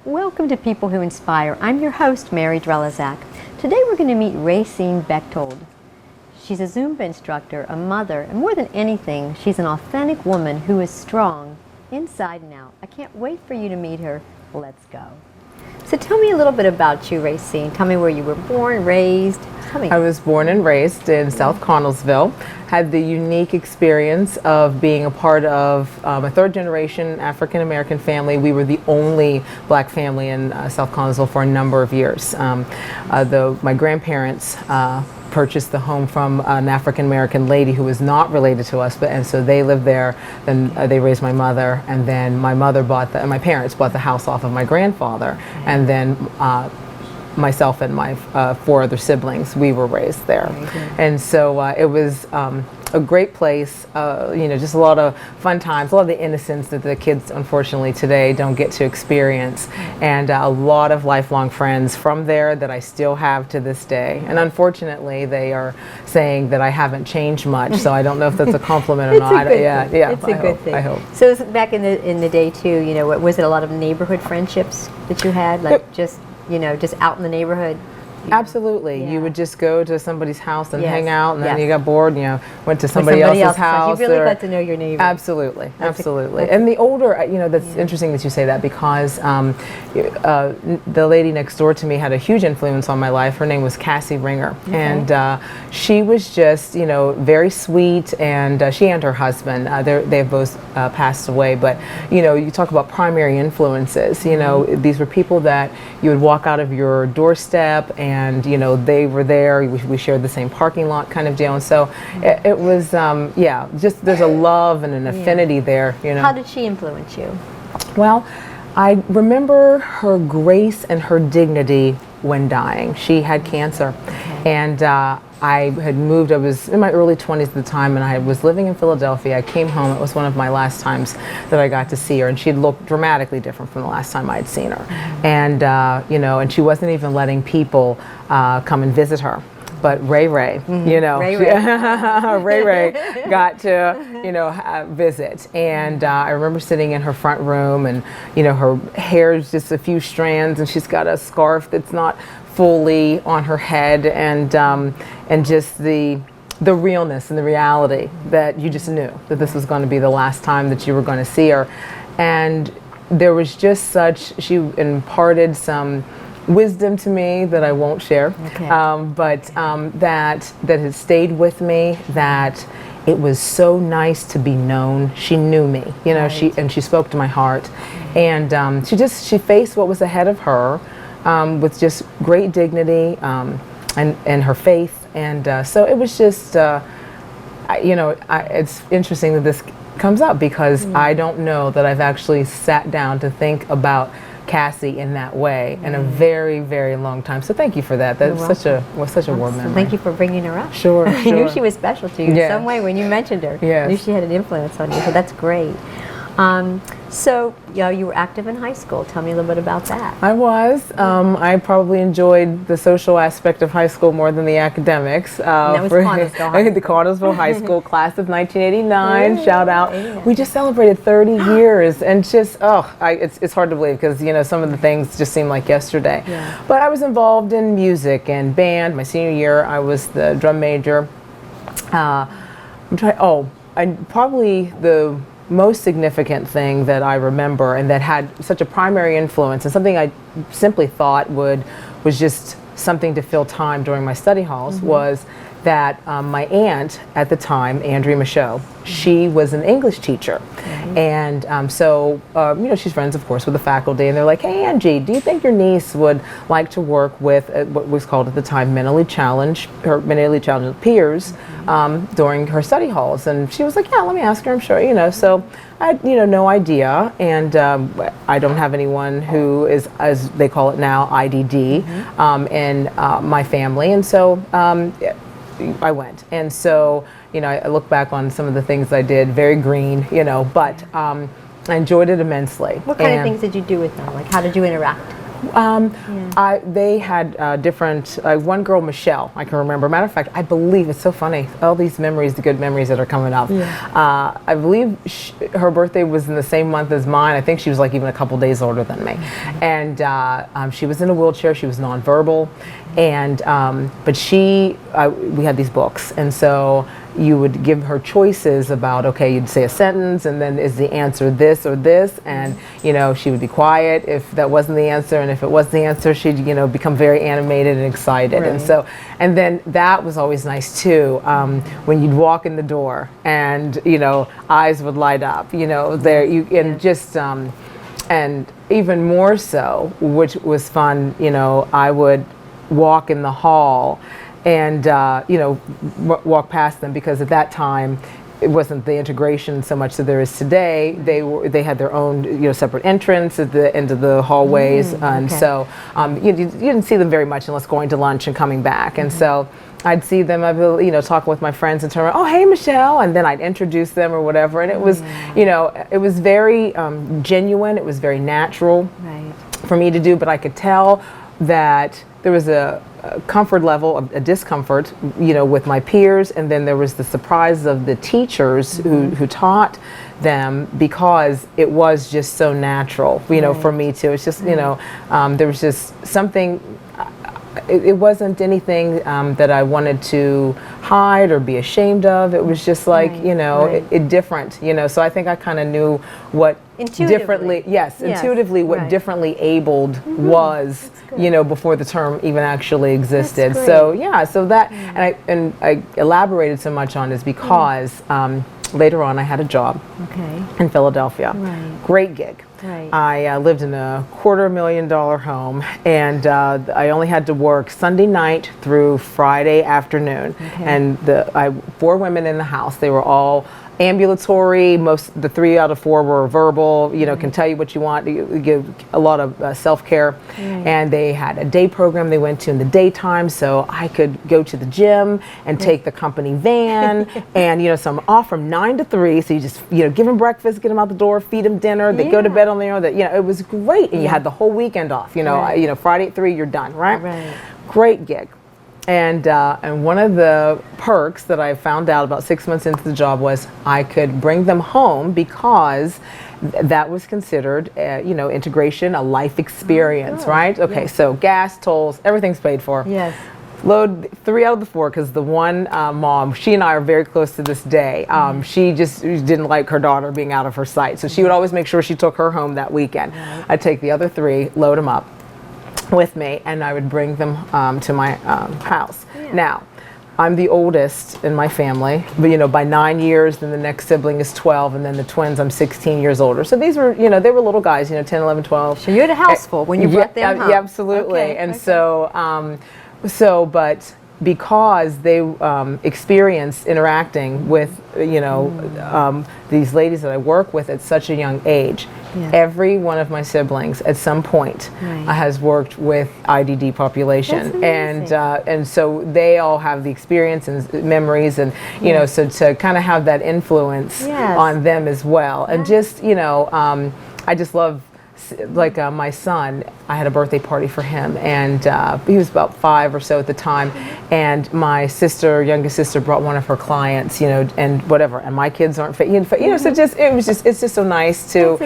Welcome to People Who Inspire. I'm your host, Mary Drelizak. Today we're going to meet Raecyne Bechtold. She's a Zumba instructor, a mother, and more than anything, she's an authentic woman who is strong inside and out. I can't wait for you to meet her. Let's go. So tell me a little bit about you, Raecyne. Tell me where you were born, raised. Tell me. I was born and raised in South Connellsville. Had the unique experience of being a part of a third-generation African-American family. We were the only black family in South Connellsville for a number of years. My grandparents purchased the home from an African-American lady who was not related to us, and so they lived there. Then they raised my mother, and then my parents bought the house off of my grandfather, and then myself and my four other siblings, we were raised there. And so it was a great place, just a lot of fun times, a lot of the innocence that the kids unfortunately today don't get to experience, and a lot of lifelong friends from there that I still have to this day. And unfortunately they are saying that I haven't changed much, so I don't know if that's a compliment or not. It's a good thing. I hope. So back in the day too, was it a lot of neighborhood friendships that you had, like just out in the neighborhood? Absolutely. Yeah. You would just go to somebody's house and Yes. hang out, and then Yes. you got bored and went to somebody else's house. You really got to know your neighbor. Absolutely, absolutely. And the older, that's interesting that you say that, because the lady next door to me had a huge influence on my life. Her name was Cassie Ringer, and she was just, very sweet, and she and her husband, they've both passed away, but, you talk about primary influences, these were people that you would walk out of your doorstep and they were there. We shared the same parking lot, kind of deal. And so it was, just there's a love and an affinity there. How did she influence you? Well, I remember her grace and her dignity when dying. She had cancer, and I had moved. I was in my early 20s at the time, and I was living in Philadelphia. I came home. It was one of my last times that I got to see her, and she looked dramatically different from the last time I had seen her. And and she wasn't even letting people come and visit her. But Ray, Ray got to visit, and I remember sitting in her front room, and her hair is just a few strands, and she's got a scarf that's not fully on her head, and just the realness and the reality that you just knew that this was going to be the last time that you were going to see her. And there was just she imparted some wisdom to me that I won't share, but that has stayed with me, that it was so nice to be known. She knew me, she spoke to my heart, and she faced what was ahead of her with just great dignity, and her faith, and so it was just it's interesting that this comes up, because I don't know that I've actually sat down to think about Cassie in that way in a very, very long time. So thank you for that. That was such a warm memory. Thank you for bringing her up. Sure. I knew she was special to you in some way when you mentioned her. Yes. I knew she had an influence on you, so that's great. So you were active in high school. Tell me a little bit about that. I was. I probably enjoyed the social aspect of high school more than the academics. That was Connellsville. The Connellsville High School class of 1989. Ooh, Shout out. 89. We just celebrated 30 years, and just it's hard to believe, because some of the things just seem like yesterday. Yeah. But I was involved in music and band. My senior year, I was the drum major. Probably the most significant thing that I remember, and that had such a primary influence, and something I simply thought was just something to fill time during my study halls, was that my aunt at the time, Andrea Michaud, she was an English teacher. And so, she's friends, of course, with the faculty, and they're like, hey, Angie, do you think your niece would like to work with what was called at the time mentally challenged peers during her study halls? And she was like, yeah, let me ask her, I'm sure, So I had, no idea, and I don't have anyone who is, as they call it now, IDD in my family, and so I went. And so, I look back on some of the things I did, very green, but I enjoyed it immensely. What kind of things did you do with them? Like, how did you interact? They had different, one girl, Michelle, I can remember. Matter of fact, I believe, it's so funny, all these memories, the good memories that are coming up. Yeah. I believe her birthday was in the same month as mine. I think she was like even a couple days older than me. And she was in a wheelchair, she was nonverbal. And, but we had these books. And so you would give her choices about, okay, you'd say a sentence and then is the answer this or this, and she would be quiet if that wasn't the answer, and if it was the answer, she'd become very animated and excited. Right. And then that was always nice too, when you'd walk in the door and eyes would light up, and even more so, which was fun, I would walk in the hall and walk past them, because at that time it wasn't the integration so much that there is today. They had their own separate entrance at the end of the hallways, and so you didn't see them very much unless going to lunch and coming back. And so I'd see them, talking with my friends and turn around, oh, hey, Michelle, and then I'd introduce them or whatever. And it was, it was very genuine. It was very natural for me to do, but I could tell that there was a comfort level, a discomfort, with my peers, and then there was the surprise of the teachers who taught them, because it was just so natural, for me too. It's just, there was just something. It wasn't anything that I wanted to hide or be ashamed of. It was just like, it different, so I think I kind of knew what intuitively what differently abled was, before the term even actually existed. So so that, and I elaborated so much on is because later on I had a job in Philadelphia. Great gig. I lived in a $250,000 home, and I only had to work Sunday night through Friday afternoon. And I 4 women in the house. They were all ambulatory. The 3 out of 4 were verbal. Can tell you what you want. You give a lot of self-care. And they had a day program they went to in the daytime, so I could go to the gym and take the company van. And so I'm off from 9 to 3. So you just give them breakfast, get them out the door, feed them dinner. They go to bed on their own. It was great. And you had the whole weekend off. Friday at 3, you're done. Right. Great gig. And one of the perks that I found out about 6 months into the job was I could bring them home, because that was considered, integration, a life experience, right? Okay, so gas, tolls, everything's paid for. Yes. Load 3 out of the 4, because the one mom, she and I are very close to this day. She just didn't like her daughter being out of her sight, so she would always make sure she took her home that weekend. I'd take the other 3, load them up with me, and I would bring them to my house. Now, I'm the oldest in my family, but by 9 years, then the next sibling is 12, and then the twins, I'm 16 years older. So these were, they were little guys, 10, 11, 12. So you had a house full when you brought them home. Yeah, absolutely. And so, but because they experienced interacting with, these ladies that I work with at such a young age, every one of my siblings at some point has worked with IDD population, and so they all have the experience and memories, and so to kind of have that influence on them as well, and just I just love. Like my son, I had a birthday party for him, and he was about 5 or so at the time, and my youngest sister brought one of her clients, and whatever, and my kids aren't, so it's just so nice to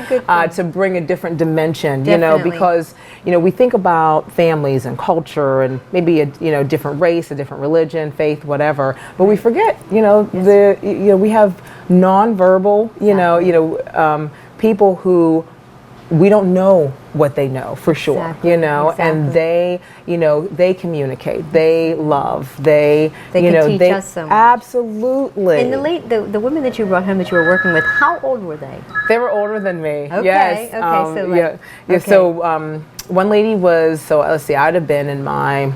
bring a different dimension, because we think about families and culture and maybe a different race, a different religion, faith, whatever, but we forget, we have nonverbal, people who we don't know what they know for sure, and they, they communicate, they love, they can teach us so much. Absolutely. And the women that you brought home that you were working with, how old were they? They were older than me. Okay. Yes. Okay. So one lady was, let's see, I'd have been in my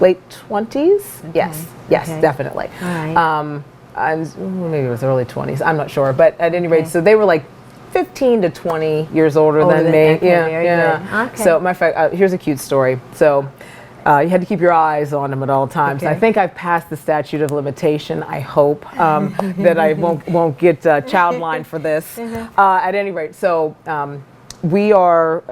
late 20s. Okay. Yes, definitely. All right. And maybe it was early 20s. I'm not sure, but at any rate, so they were like 15 to 20 years older than me. Okay, yeah. Okay. So, matter of fact, here's a cute story. So, you had to keep your eyes on them at all times. Okay. I think I've passed the statute of limitation. I hope that I won't get child line for this. At any rate, so we are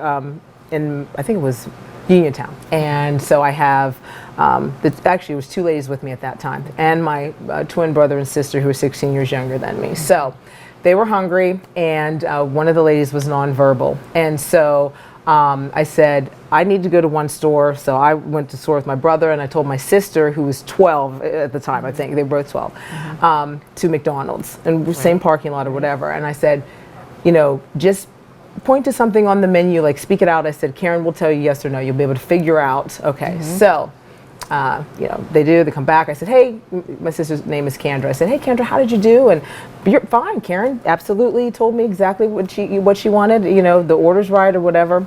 in, I think it was Uniontown. And so I have, actually it was 2 ladies with me at that time, and my twin brother and sister who were 16 years younger than me. So they were hungry, and one of the ladies was nonverbal. And so I said, I need to go to one store. So I went to the store with my brother, and I told my sister, who was 12 at the time, I think, they were both 12, to McDonald's, and same parking lot or whatever. And I said, you know, just point to something on the menu, like speak it out. I said, Karen will tell you yes or no. You'll be able to figure out. Okay, so, you know, they come back. I said, hey, my sister's name is Kendra. I said, hey, Kendra, how did you do? And you're fine, Karen. Absolutely told me exactly what she wanted. You know, the order's right or whatever.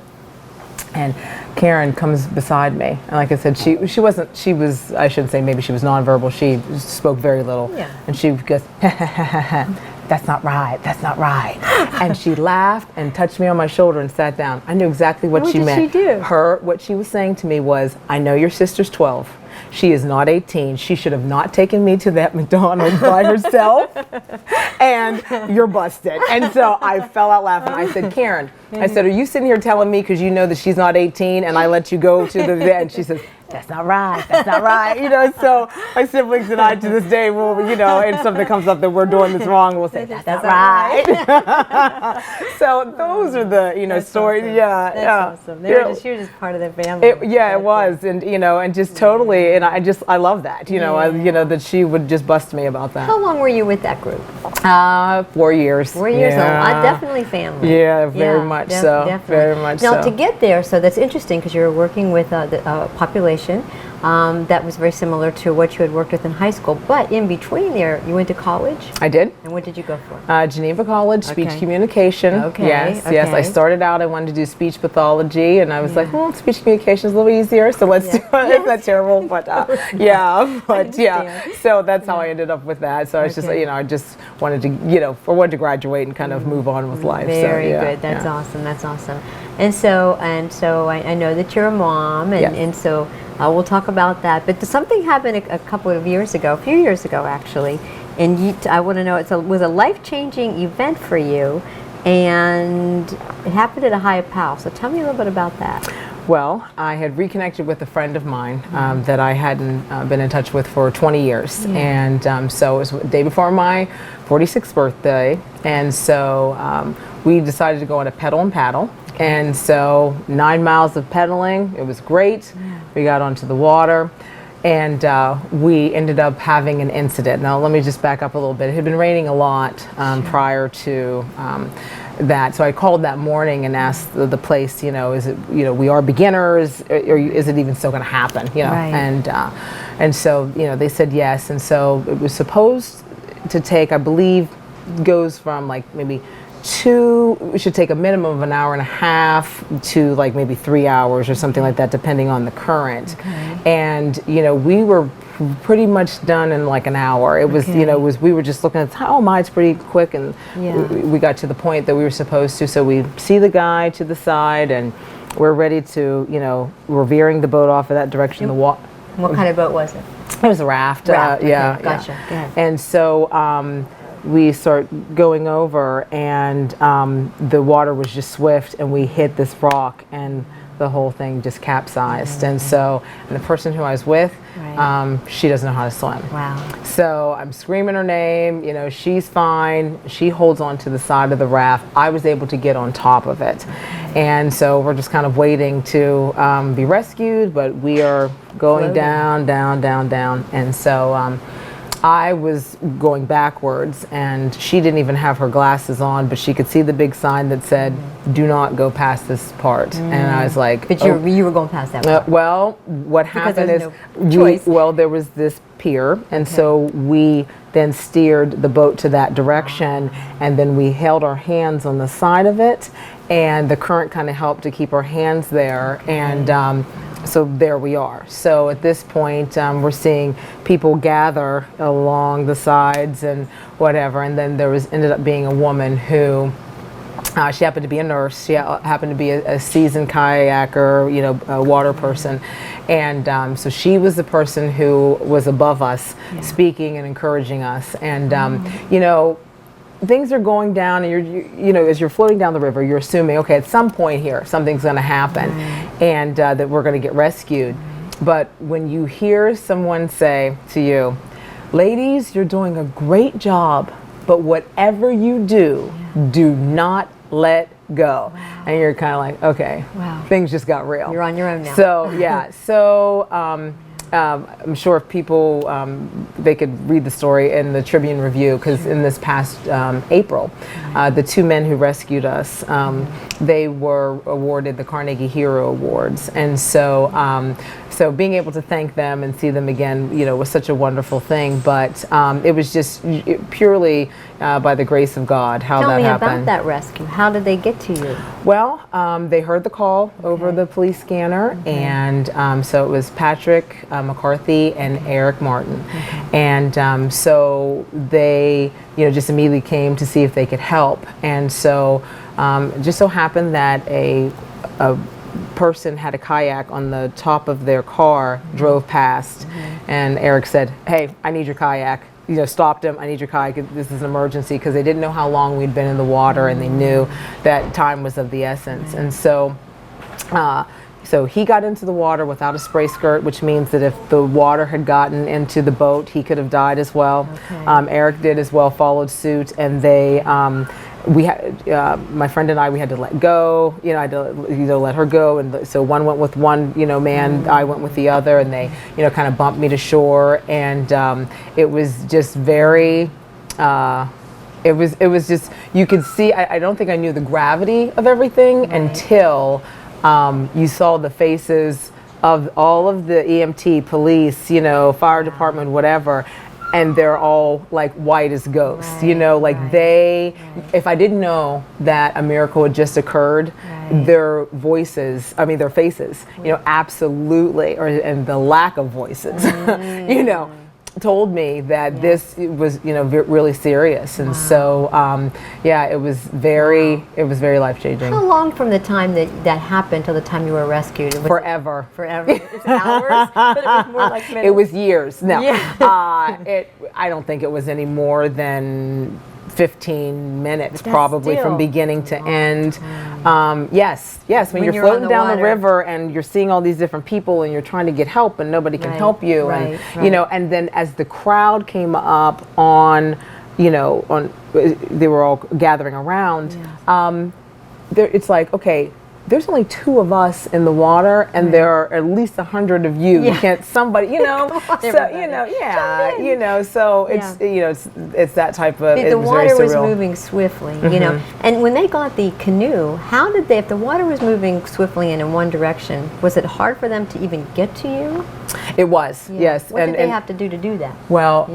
And Karen comes beside me, and like I said, she was, I shouldn't say maybe she was nonverbal. She spoke very little, and she goes, that's not right, that's not right. And she laughed and touched me on my shoulder and sat down. I knew exactly what she meant. What did she do? What she was saying to me was, I know your sister's 12. She is not 18. She should have not taken me to that McDonald's by herself, and you're busted. And so I fell out laughing. I said, Karen, I said, are you sitting here telling me because you know that she's not 18 and I let you go to the event? And she says, that's not right, that's not right. You know, so my siblings and I to this day will, you know, and something comes up that we're doing this wrong, we'll say, that's not right. So those are the, you know, that's stories. Awesome. Yeah, that's awesome. She was just part of the family. It was, and you know, and just totally, and I love that, you know, you know, that she would just bust me about that. How long were you with that group? 4 years. 4 years old. Yeah. Definitely family. Yeah, very much so. Definitely. Very much now, so. to get there, so that's interesting because you were working with the population that was very similar to what you had worked with in high school. But in between there, you went to college? I did. And what did you go for? Geneva College, speech communication. Okay. Yes, yes. I started out, I wanted to do speech pathology, and I was like, well, speech communication is a little easier, so let's do it. It's not terrible, but yeah, but yeah. So that's how I ended up with that. So I was just, you know, I just wanted to, you know, wanted to graduate and kind of move on with life. Very so, good. That's awesome. That's awesome. And so I know that you're a mom, and so we'll talk about that. But something happened a couple of years ago, a few years ago actually, and I want to know, it was a life-changing event for you, and it happened at a high PAL. So tell me a little bit about that. Well, I had reconnected with a friend of mine that I hadn't been in touch with for 20 years. And so it was the day before my 46th birthday. And so we decided to go on a pedal and paddle. And so 9 miles of pedaling, it was great. We got onto the water, and we ended up having an incident. Now let me just back up a little bit. It had been raining a lot prior to that, so I called that morning and asked the place, you know, is it, you know, we are beginners, or is it even still going to happen, you know? And so, you know, they said yes, and so it was supposed to take, I believe, goes from like maybe we should take a minimum of an hour and a half to like maybe 3 hours or something like that, depending on the current. And you know, we were pretty much done in like an hour. It was, you know, we were just looking at the time, oh my, it's pretty quick, and we got to the point that we were supposed to. So we see the guy to the side, and we're ready to, you know, we're veering the boat off in that direction. What kind of boat was it? It was a raft. Gotcha. Yeah. And so we start going over, and the water was just swift, and we hit this rock, and the whole thing just capsized. And so, and the person who I was with, she doesn't know how to swim. Wow. So I'm screaming her name, you know, she's fine. She holds on to the side of the raft. I was able to get on top of it. And so we're just kind of waiting to be rescued, but we are going down, down, down, down. And so I was going backwards, and she didn't even have her glasses on, but she could see the big sign that said, do not go past this part. And I was like, but you were going past that part. well, what happened is, there was this pier, and so we then steered the boat to that direction, and then we held our hands on the side of it, and the current kind of helped to keep our hands there. And so there we are. So at this point, we're seeing people gather along the sides and whatever. And then there ended up being a woman who, she happened to be a nurse. She happened to be a seasoned kayaker, you know, a water person. And so she was the person who was above us, speaking and encouraging us. And, you know, things are going down, and you know, as you're floating down the river, you're assuming, okay, at some point here, something's going to happen, and that we're going to get rescued. But when you hear someone say to you, ladies, you're doing a great job, but whatever you do, do not let go. Wow. And you're kind of like, okay, wow, things just got real. You're on your own now. So, yeah. So, I'm sure if people, they could read the story in the Tribune Review, because in this past April, the two men who rescued us, they were awarded the Carnegie Hero Awards. And so, so being able to thank them and see them again, you know, was such a wonderful thing. But it was just purely by the grace of God how that happened. Tell me about that rescue. How did they get to you? Well, they heard the call over the police scanner, and so it was Patrick McCarthy and Eric Martin. And so they, you know, just immediately came to see if they could help. And so it just so happened that a person had a kayak on the top of their car, drove past, and Eric said, hey, I need your kayak. You know, stopped him, I need your kayak, this is an emergency, because they didn't know how long we'd been in the water, and they knew that time was of the essence. And so, so he got into the water without a spray skirt, which means that if the water had gotten into the boat, he could have died as well. Eric did as well, followed suit, and they, we had, my friend and I, we had to let go, you know, I had to, you know, let her go, and so one went with one, you know, man, I went with the other, and they, you know, kind of bumped me to shore, and it was just very, it was just, you could see, I don't think I knew the gravity of everything until you saw the faces of all of the EMT, police, you know, fire department, whatever, and they're all like white as ghosts, you know, like they, if I didn't know that a miracle had just occurred, their voices, I mean, their faces, you know, absolutely, and the lack of voices, you know, told me that this was, you know, really serious. And so, yeah, it was very life-changing. How long from the time that happened till the time you were rescued? It was forever. Forever. It's hours, but it was more like minutes. It was years. No, Yeah. I don't think it was any more than 15 minutes, probably, from beginning to end. Yes, when you're floating down the river and you're seeing all these different people and you're trying to get help and nobody can help you, and you know, and then as the crowd came up on, you know, they were all gathering around. It's like, okay, there's only 2 of us in the water, and there are at least 100 of you. You can't, somebody, you know, so, you know, you know, so it's, you know, it's that type of, the water was moving swiftly, you know, and when they got the canoe, how did they, if the water was moving swiftly and in one direction, was it hard for them to even get to you? It was, yes. What did they have to do that? Well,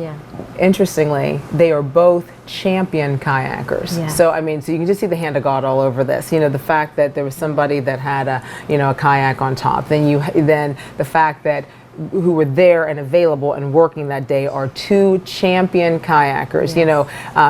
interestingly, they are both champion kayakers. So I mean, so you can just see the hand of God all over this. You know, the fact that there was somebody that had a, you know, a kayak on top. Then the fact that who were there and available and working that day are 2 champion kayakers. You know,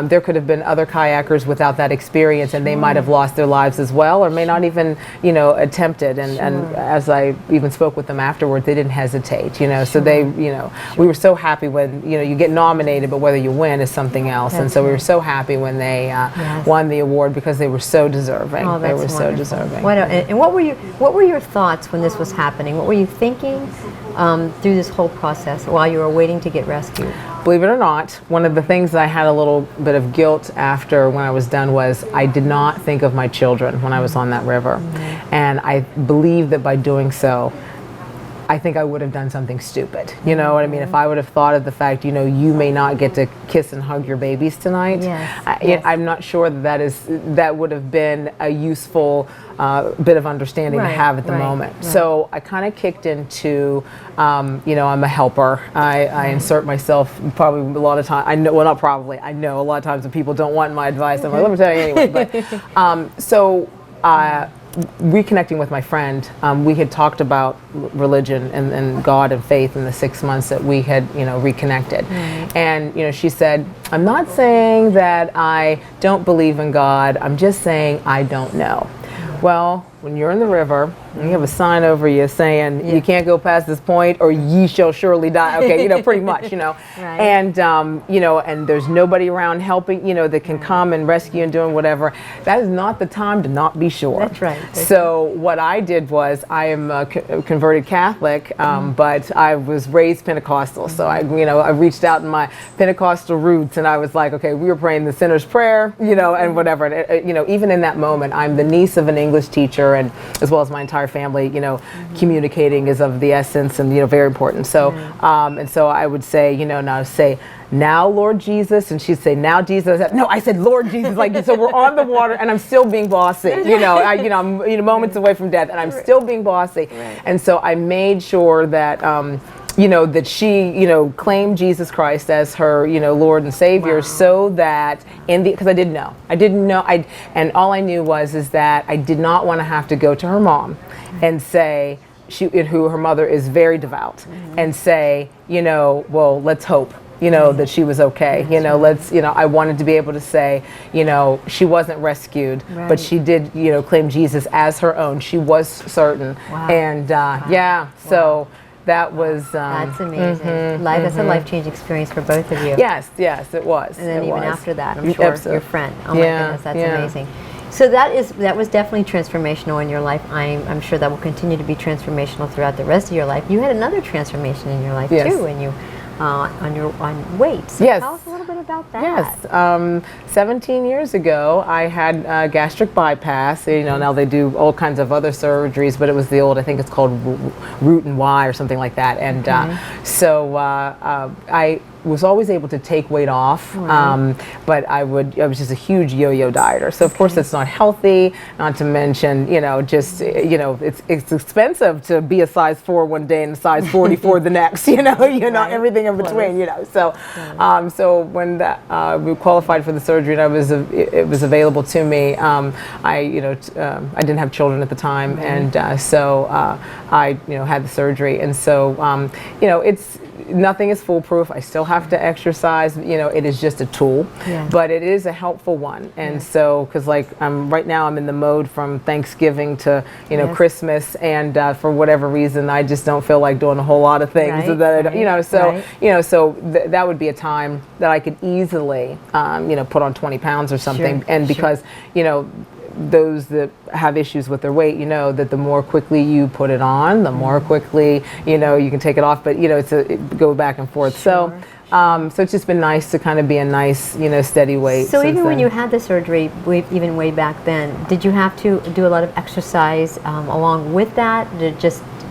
there could have been other kayakers without that experience, and they might have lost their lives as well, or may not even, you know, attempted. And as I even spoke with them afterwards, they didn't hesitate. You know, so they, you know, we were so happy when, you know, you get nominated, but whether you win is something else. And so we were so happy when they won the award, because they were so deserving. Oh, they were wonderful. so deserving. And what were your thoughts when this was happening? What were you thinking through this whole process while you were waiting to get rescued? Believe it or not, one of the things that I had a little bit of guilt after when I was done was I did not think of my children when I was on that river. And I believe that by doing so, I think I would have done something stupid. You know what I mean? If I would have thought of the fact, you know, you may not get to kiss and hug your babies tonight. I'm not sure that would have been a useful bit of understanding to have at the moment. So I kind of kicked into, you know, I'm a helper. I insert myself probably a lot of times. I know, well, not probably. I know a lot of times when people don't want my advice, I'm like, let me tell you anyway. But reconnecting with my friend, we had talked about religion and God and faith in the 6 months that we had, you know, reconnected. And, you know, she said, I'm not saying that I don't believe in God, I'm just saying I don't know. Well, when you're in the river and you have a sign over you saying you can't go past this point or ye shall surely die. Okay, pretty much, Right. and and there's nobody around helping, that can come and rescue and doing whatever. That is not the time to not be sure. That's right. So what I did was, I am a converted Catholic, but I was raised Pentecostal. So I reached out in my Pentecostal roots, and I was like, okay, we were praying the sinner's prayer, and whatever. And, even in that moment, I'm the niece of an English teacher, and as well as my entire family, communicating is of the essence and, very important. So, and so I would say, now Lord Jesus, and she'd say, now Jesus. No, I said Lord Jesus, so we're on the water, and I'm still being bossy. I'm moments away from death, and I'm still being bossy. Right. And so I made sure that that she claimed Jesus Christ as her Lord and Savior, so that because I didn't know, and all I knew is that I did not want to have to go to her mom and say, who her mother is very devout, and say, well, let's hope that she was okay. I wanted to be able to say, she wasn't rescued, but she did, claim Jesus as her own. She was certain. Wow. And so that was that's amazing. That's a life-changing experience for both of you. Yes, it was. And then it even was. after that, I'm sure your friend. Oh my goodness, that's amazing. So that was definitely transformational in your life. I'm sure that will continue to be transformational throughout the rest of your life. You had another transformation in your life too, when you on weight. So tell us a little bit about that. Yes. 17 years ago, I had gastric bypass. Now they do all kinds of other surgeries, but it was the old, I think it's called root and Y or something like that. And so I was always able to take weight off, but I was just a huge yo-yo dieter. So of course it's not healthy, not to mention, it's expensive to be a size 4 one day and a size 44 the next, everything in between, So, so when we qualified for the surgery and it was available to me, I didn't have children at the time, and so I, had the surgery, and so, it's, nothing is foolproof. I still have to exercise. It is just a tool, but it is a helpful one. And so, because right now I'm in the mode from Thanksgiving to Christmas, and for whatever reason I just don't feel like doing a whole lot of things. So that so that would be a time that I could easily put on 20 pounds or something. And because those that have issues with their weight, that the more quickly you put it on, the more quickly, you can take it off, but it go back and forth. So it's just been nice to kind of be a nice, steady weight. So even when you had the surgery, even way back then, did you have to do a lot of exercise along with that? Did it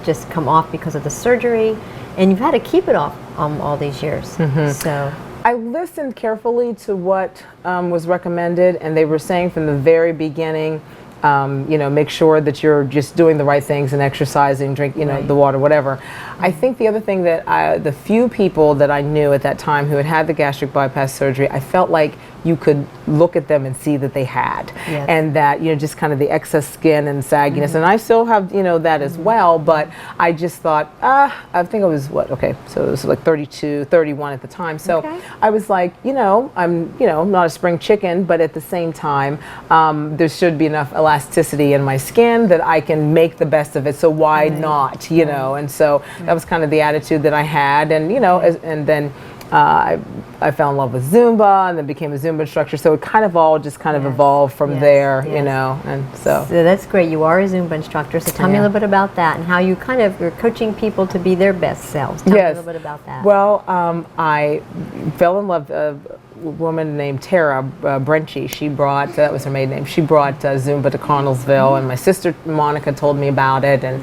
just come off because of the surgery? And you've had to keep it off all these years. So I listened carefully to what was recommended, and they were saying from the very beginning, make sure that you're just doing the right things and exercising, drink, the water, whatever. I think the other thing that the few people that I knew at that time who had the gastric bypass surgery, I felt like you could look at them and see that they had, and that just kind of the excess skin and sagginess, and I still have that as well. But I just thought, I think I was so it was like 32, 31 at the time. So I was like, I'm not a spring chicken, but at the same time, there should be enough elasticity in my skin that I can make the best of it. So why not, And so that was kind of the attitude that I had, and and then. I fell in love with Zumba, and then became a Zumba instructor. So it kind of all just evolved from there, and so. So that's great. You are a Zumba instructor. So tell me a little bit about that and how you're coaching people to be their best selves. Tell me a little bit about that. Well, I fell in love. A woman named Tara Brenchy, that was her maiden name. She brought Zumba to Connellsville, and my sister Monica told me about it, and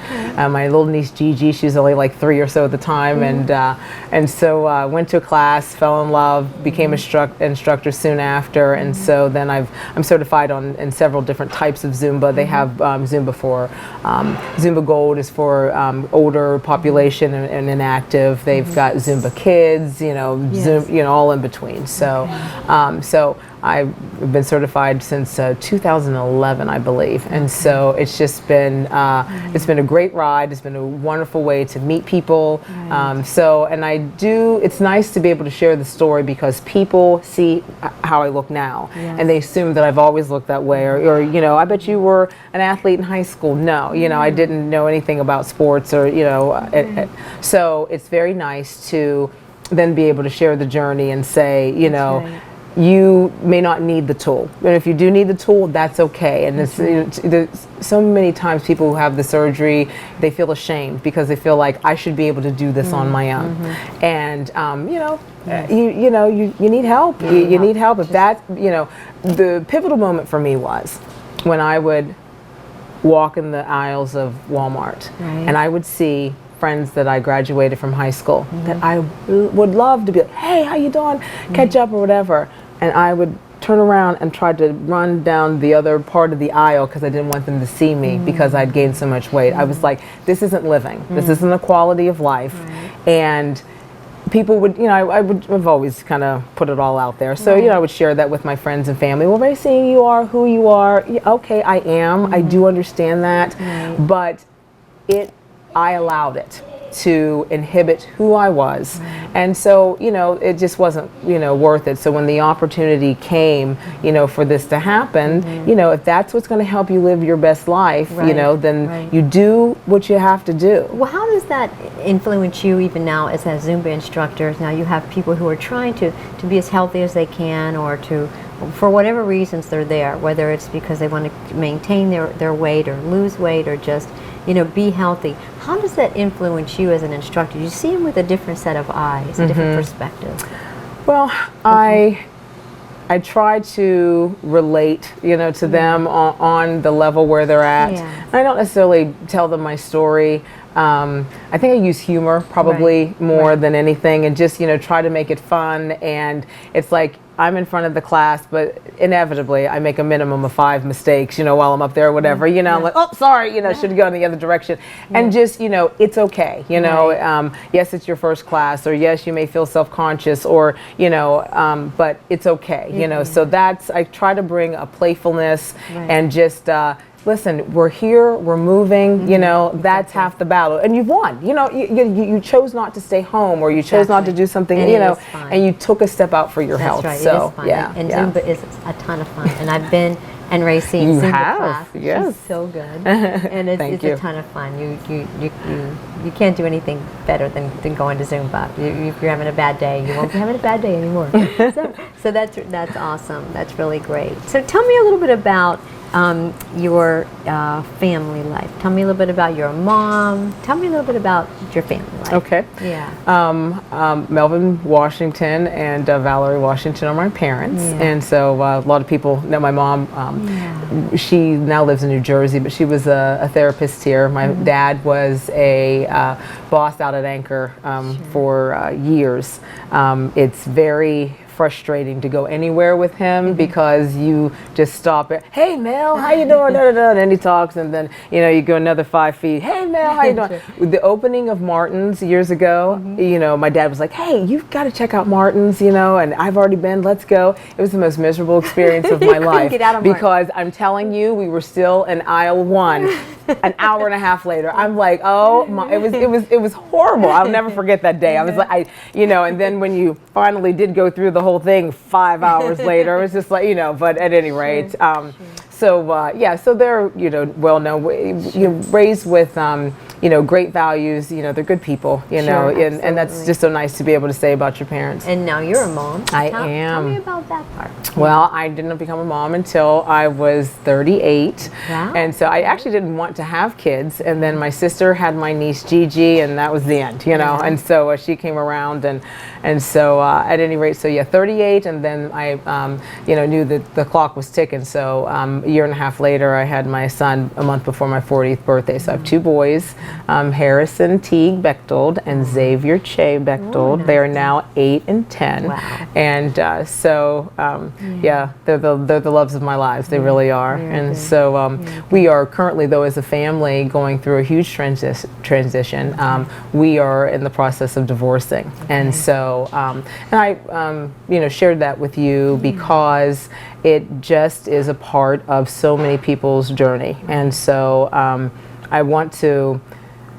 my little niece Gigi, she was only like 3 or so at the time, and so went to a class, fell in love, became an instructor soon after, and so then I'm certified in several different types of Zumba. They have Zumba for Zumba Gold is for older population and inactive. They've got Zumba Kids, Zumba, all in between. So. So I've been certified since 2011, I believe, and so it's just been it's been a great ride. It's been a wonderful way to meet people. It's nice to be able to share the story because people see how I look now, and they assume that I've always looked that way, or you know, I bet you were an athlete in high school. No, you know, I didn't know anything about sports, or you know, so it's very nice to then be able to share the journey and say, you know, you may not need the tool, but if you do need the tool, that's okay. And there's so many times people who have the surgery, they feel ashamed because they feel like I should be able to do this on my own. And you know, you need help. You need help. If that, you know, the pivotal moment for me was when I would walk in the aisles of Walmart and I would see friends that I graduated from high school that I would love to be like, hey, how you doing? Catch up or whatever. And I would turn around and try to run down the other part of the aisle because I didn't want them to see me because I'd gained so much weight. I was like, this isn't living. This isn't a quality of life. And people would, you know, I've always kind of put it all out there. So, you know, I would share that with my friends and family. Well, Raecyne, you are who you are. Okay, I am. I do understand that. But I allowed it to inhibit who I was. And so, you know, it just wasn't, you know, worth it. So when the opportunity came, you know, for this to happen, you know, if that's what's going to help you live your best life, you know, then you do what you have to do. Well, how does that influence you even now as a Zumba instructor? Now you have people who are trying to be as healthy as they can, or to, for whatever reasons they're there, whether it's because they want to maintain their weight or lose weight or just, you know, be healthy. How does that influence you as an instructor? You see them with a different set of eyes, a different perspective. Well, I try to relate, you know, to them on the level where they're at. I don't necessarily tell them my story. I think I use humor probably more than anything, and just, you know, try to make it fun. And it's like, I'm in front of the class, but inevitably I make a minimum of 5 mistakes, you know, while I'm up there or whatever, you know, I'm like, oh, sorry, you know, should go in the other direction. And just, you know, it's okay, you know, yes, it's your first class, or yes, you may feel self-conscious, or, you know, but it's okay, you know. So that's, I try to bring a playfulness and just, listen, we're here, we're moving, you know, that's half the battle. And you've won. You know, you chose not to stay home, or you chose not to do something, and you know, and you took a step out for your health. Right. So, it is fun. And Zumba is a ton of fun. And I've been, and Raecyne, Zumba class. She's so good. And it's a ton of fun. You can't do anything better than going to Zumba. If you're having a bad day, you won't be having a bad day anymore. So that's awesome. That's really great. So tell me a little bit about your family life. Tell me a little bit about your mom. Tell me a little bit about your family life. Okay. Yeah. Melvin Washington and Valerie Washington are my parents, and so a lot of people know my mom. She now lives in New Jersey, but she was a therapist here. My dad was a boss out at Anchor for years. It's very frustrating to go anywhere with him because you just stop it. Hey Mel, how you doing? And then he talks, and then, you know, you go another 5 feet. Hey Mel, how you doing? With the opening of Martin's years ago, you know, my dad was like, hey, you've got to check out Martin's, you know, and I've already been, let's go. It was the most miserable experience of my life because I'm telling you, we were still in aisle 1 an hour and a half later. I'm like, oh my, it was horrible. I'll never forget that day. I was like, you know, and then when you finally did go through the whole thing 5 hours later, it was just like, you know, but at any rate, so yeah, so they're, you know, well known, raised with, you know, great values. You know, they're good people, you know, and that's just so nice to be able to say about your parents. And now you're a mom. I am. Tell me about that part. Well, I didn't become a mom until I was 38. Wow. And so I actually didn't want to have kids. And then my sister had my niece Gigi, and that was the end, you know. And so she came around, and so at any rate, so yeah, 38. And then I, you know, knew that the clock was ticking. So, a year and a half later, I had my son a month before my 40th birthday. So I have two boys, Harrison Teague Bechtold and Xavier Che Bechtold. Nice. They are now 8 and 10. Wow. And they're the loves of my lives. They really are. And so we are currently, though, as a family, going through a huge transition. We are in the process of divorcing. And so, and I, shared that with you because it just is a part of so many people's journey. And so I want to,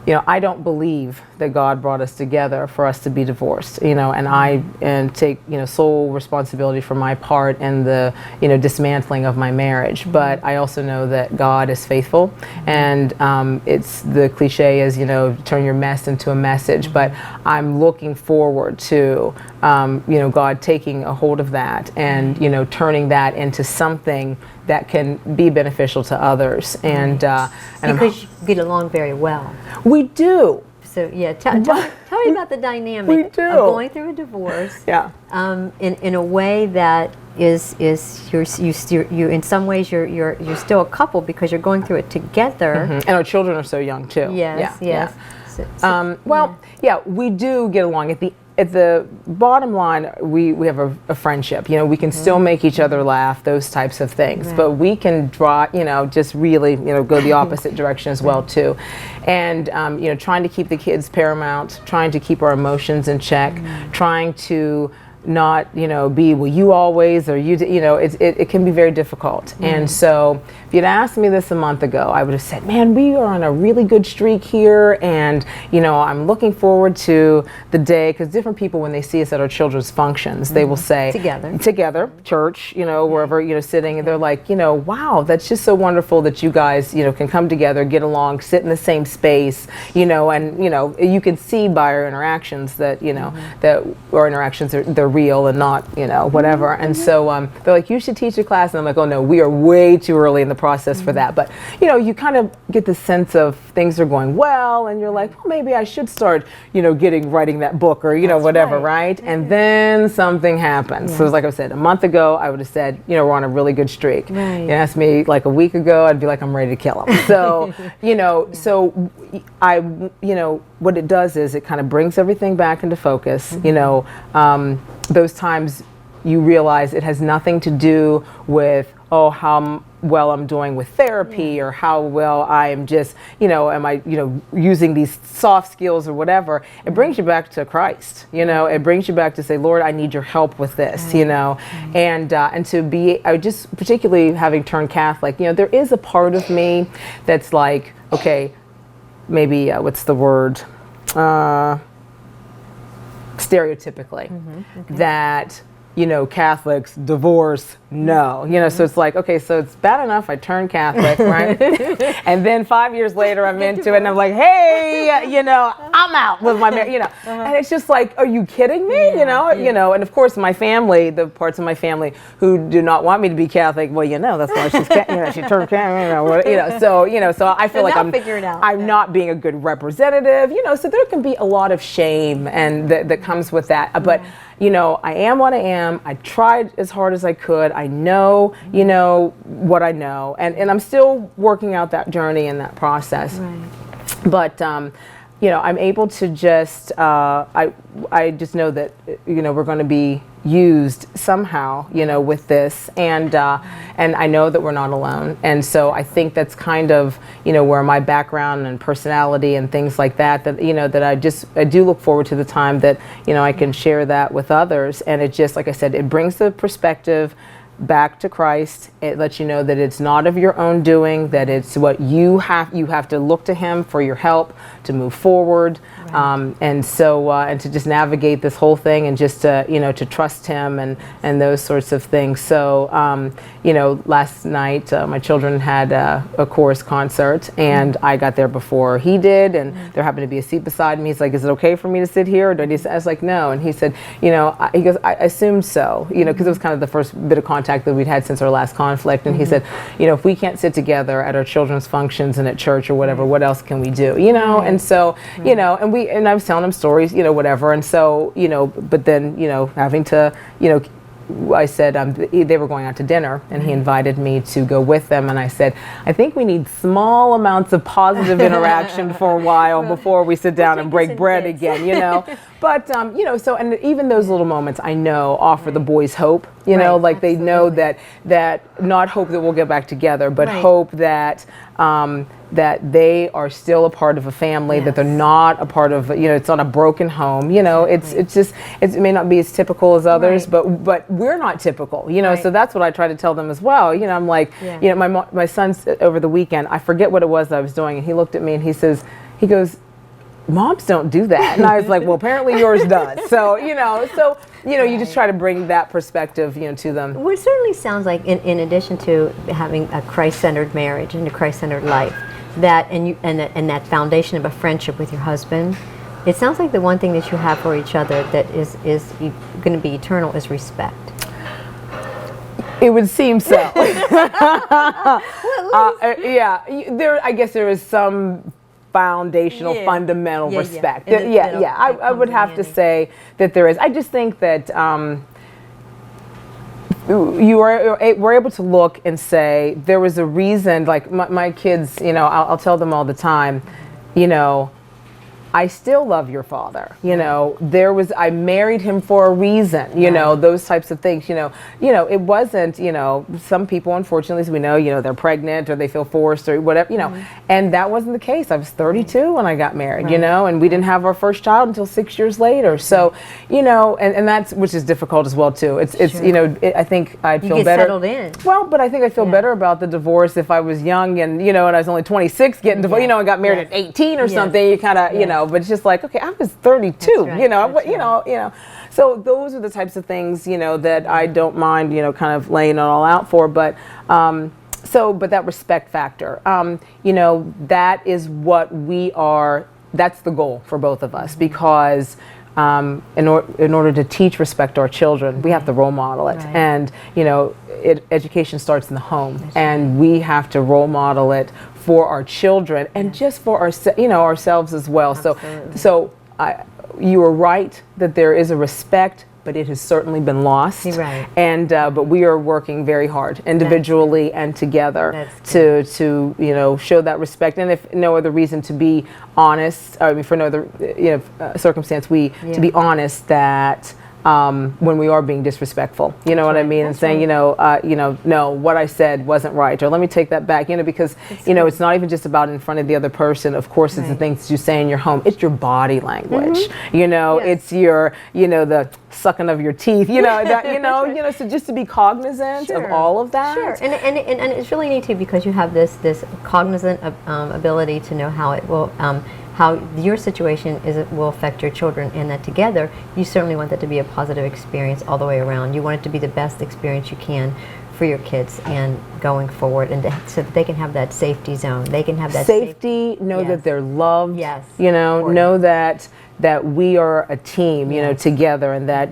I don't believe that God brought us together for us to be divorced, and take, sole responsibility for my part in the, dismantling of my marriage. But I also know that God is faithful, and it's the cliche is, turn your mess into a message. But I'm looking forward to, God taking a hold of that and, turning that into something that can be beneficial to others. And because you get along very well. We do. So yeah, tell me about the dynamic of going through a divorce. Yeah. In a way that is you in some ways you're still a couple because you're going through it together. And our children are so young too. Yes. Yeah. We do get along. At the bottom line, we have a friendship. We can still make each other laugh, those types of things. Right. But we can draw, just really, go the opposite direction as well too. And trying to keep the kids paramount, trying to keep our emotions in check, trying to not, be, well, you always, or you, it can be very difficult. And so if you'd asked me this a month ago, I would have said, man, we are on a really good streak here. And, I'm looking forward to the day, because different people, when they see us at our children's functions, they will say, together, church, wherever, sitting, and they're like, wow, that's just so wonderful that you guys, can come together, get along, sit in the same space, and, you can see by our interactions that, that our interactions they're real and not, whatever. And so they're like, you should teach a class. And I'm like, oh no, we are way too early in the process for that. But, you kind of get the sense of things are going well, and you're like, well, maybe I should start, writing that book or, whatever, right? And then something happens. So it's like I said, a month ago, I would have said, we're on a really good streak. Right. You asked me like a week ago, I'd be like, I'm ready to kill him. So, so I, what it does is it kind of brings everything back into focus, those times you realize it has nothing to do with, how well I'm doing with therapy or how well I am just, am I, using these soft skills or whatever. It brings you back to Christ, it brings you back to say, Lord, I need your help with this, and to be, I just particularly having turned Catholic, there is a part of me that's like, okay, maybe, what's the word? Stereotypically, that Catholics divorce, no, so it's like, okay, so it's bad enough I turned Catholic, right? And then 5 years later I'm into it and I'm like, hey, I'm out with my marriage, and it's just like, are you kidding me? And of course my family, the parts of my family who do not want me to be Catholic, well, that's why she's, she turned Catholic, so I feel like I'm not being a good representative, so there can be a lot of shame and that comes with that, but I am what I am. I tried as hard as I could. I know, what I know. And I'm still working out that journey and that process. Right. But, I'm able to just, I just know that, we're going to be used somehow, with this, and I know that we're not alone, and so I think that's kind of, where my background and personality and things like that, that I do look forward to the time that, I can share that with others, and it just, like I said, it brings the perspective back to Christ. It lets you know that it's not of your own doing, that it's what you have to look to Him for your help to move forward. Right. And so and to just navigate this whole thing, and just to to trust Him and those sorts of things. So last night my children had a chorus concert, and I got there before he did, and there happened to be a seat beside me. He's like, is it okay for me to sit here, or do I need to? I was like, no. And he said, he goes, I assumed so, because it was kind of the first bit of contact that we'd had since our last conflict. And he said, if we can't sit together at our children's functions and at church or whatever, what else can we do? And so, and I was telling him stories, whatever. And so, but then, having to, I said they were going out to dinner, and he invited me to go with them. And I said, I think we need small amounts of positive interaction for a while before we sit down and break bread again, you know. But so, and even those little moments, I know, offer the boys hope. You know, like absolutely. They know that not hope that we'll get back together, but hope that that they are still a part of a family, that they're not a part of, it's not a broken home. You know, it's just, it may not be as typical as others, but we're not typical, you know, so that's what I try to tell them as well. You know, I'm like, my son's over the weekend, I forget what it was that I was doing, and he looked at me and he goes, moms don't do that. And I was like, well, apparently yours does. So, you just try to bring that perspective, to them. Well, it certainly sounds like in addition to having a Christ-centered marriage and a Christ-centered life, that and that foundation of a friendship with your husband, it sounds like the one thing that you have for each other that is going to be eternal is respect. It would seem so. I guess there is some foundational, fundamental respect. I would have to say that there is. I just think that we're able to look and say there was a reason. Like my kids, I'll tell them all the time, I still love your father. I married him for a reason. Those types of things. It wasn't. Some people, unfortunately, as we know, they're pregnant or they feel forced or whatever. And that wasn't the case. I was 32 when I got married. And we didn't have our first child until 6 years later. So, and that's, which is difficult as well too. It's I think I'd feel better. Settled in. Well, but I think I'd feel better about the divorce if I was young and and I was only 26 getting divorced. And got married at 18 or something. You kind of but it's just like, okay, I was 32, So those are the types of things, that I don't mind, kind of laying it all out for. But but that respect factor, that is what we are, that's the goal for both of us, because in order to teach respect to our children, we have to role model it. And, education starts in the home, and we have to role model it for our children and just for ourselves as well. Absolutely. So you are right that there is a respect, but it has certainly been lost. Right. And but we are working very hard, individually and together, to show that respect. And if no other reason, to be honest. I mean, for no other circumstance, to be honest that. When we are being disrespectful, what I mean, and saying, no, what I said wasn't right, or let me take that back, because, it's not even just about in front of the other person. Of course, it's the things you say in your home. It's your body language, it's your, the sucking of your teeth, that, so just to be cognizant of all of that. Sure, and it's really neat too, because you have this cognizant ability to know how it will, how your situation will affect your children, and that together you certainly want that to be a positive experience all the way around. You want it to be the best experience you can for your kids and going forward, and so that they can have that safety zone. They can have that safety, know that they're loved. Yes. Know that we are a team, together, and that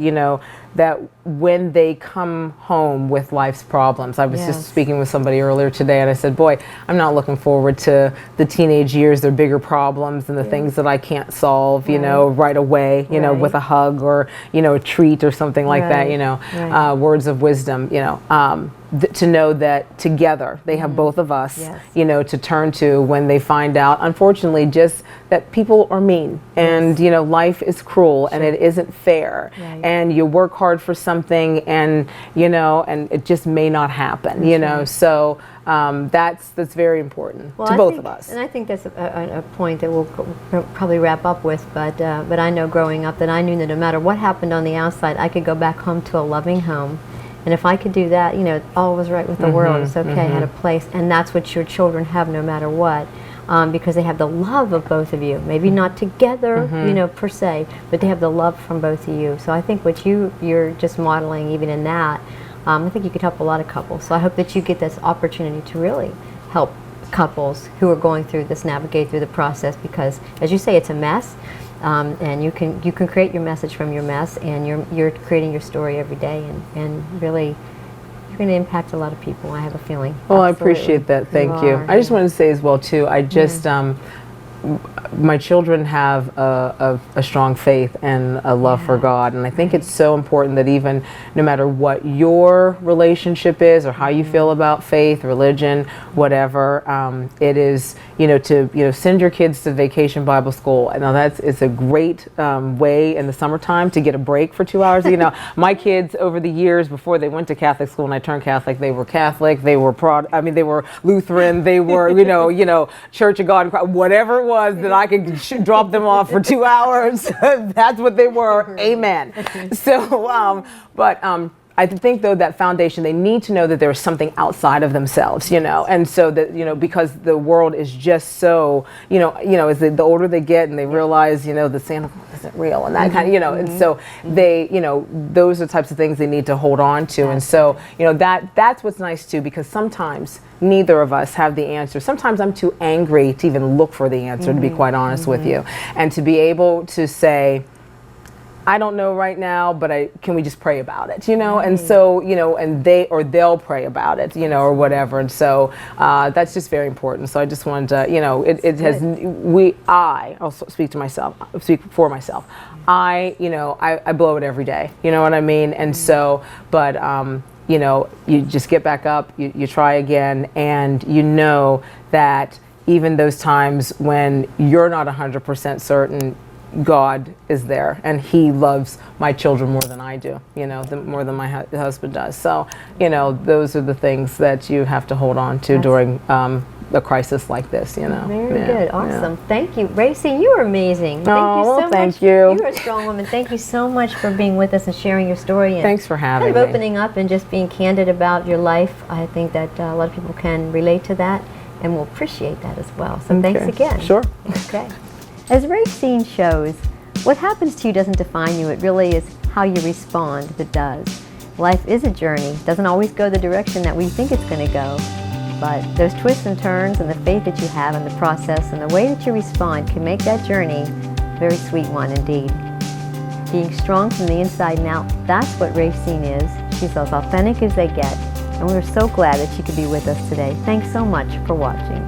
that when they come home with life's problems. I was just speaking with somebody earlier today, and I said, boy, I'm not looking forward to the teenage years, their bigger problems and the things that I can't solve, right away, with a hug or, a treat or something like that, words of wisdom, to know that together they have both of us, to turn to when they find out, unfortunately, just that people are mean and, life is cruel and it isn't fair, and you work hard for something and, and it just may not happen, so that's very important to both of us. And I think that's a point that we'll probably wrap up with, but I know growing up that I knew that no matter what happened on the outside, I could go back home to a loving home. And if I could do that, all was right with the world. It's okay, I had a place. And that's what your children have no matter what, because they have the love of both of you. Maybe not together, per se, but they have the love from both of you. So I think what you're just modeling even in that, I think you could help a lot of couples. So I hope that you get this opportunity to really help couples who are going through this, navigate through the process, because as you say, it's a mess. And you can create your message from your mess, and you're creating your story every day, and really you're going to impact a lot of people, I have a feeling. Well, absolutely. I appreciate that. Thank you. I just wanted to say as well too, I just my children have a strong faith and a love for God, and I think it's so important that even no matter what your relationship is or how you feel about faith, religion, whatever, it is, to send your kids to vacation Bible school. Now it's a great way in the summertime to get a break for 2 hours. My kids over the years before they went to Catholic school and I turned Catholic, they were Catholic, they were they were Lutheran, they were Church of God, whatever it was that I could drop them off for 2 hours. That's what they were. Amen. So, I think though that foundation, they need to know that there's something outside of themselves, and so that, because the world is just so, as the older they get and they realize, the Santa Claus isn't real and that kind of, and so they, those are the types of things they need to hold on to. And so, that's what's nice too, because sometimes neither of us have the answer. Sometimes I'm too angry to even look for the answer, to be quite honest with you, and to be able to say, I don't know right now, but can we just pray about it, And so, and they'll pray about it, or whatever. And so that's just very important. So I just wanted to, I'll speak for myself. I blow it every day, you know what I mean? And so, but, you just get back up, you try again, and that even those times when you're not 100% certain, God is there, and He loves my children more than I do, more than my husband does. So, those are the things that you have to hold on to during a crisis like this, Very good. Awesome. Yeah. Thank you. Raecyne, you are amazing. Thank you so much. Thank you. You're a strong woman. Thank you so much for being with us and sharing your story. And thanks for having me. Opening up and just being candid about your life. I think that a lot of people can relate to that and will appreciate that as well. So thanks again. Sure. Okay. As Raecyne shows, what happens to you doesn't define you. It really is how you respond that does. Life is a journey. It doesn't always go the direction that we think it's going to go. But those twists and turns and the faith that you have in the process and the way that you respond can make that journey a very sweet one indeed. Being strong from the inside and out, that's what Raecyne is. She's as authentic as they get. And we're so glad that she could be with us today. Thanks so much for watching.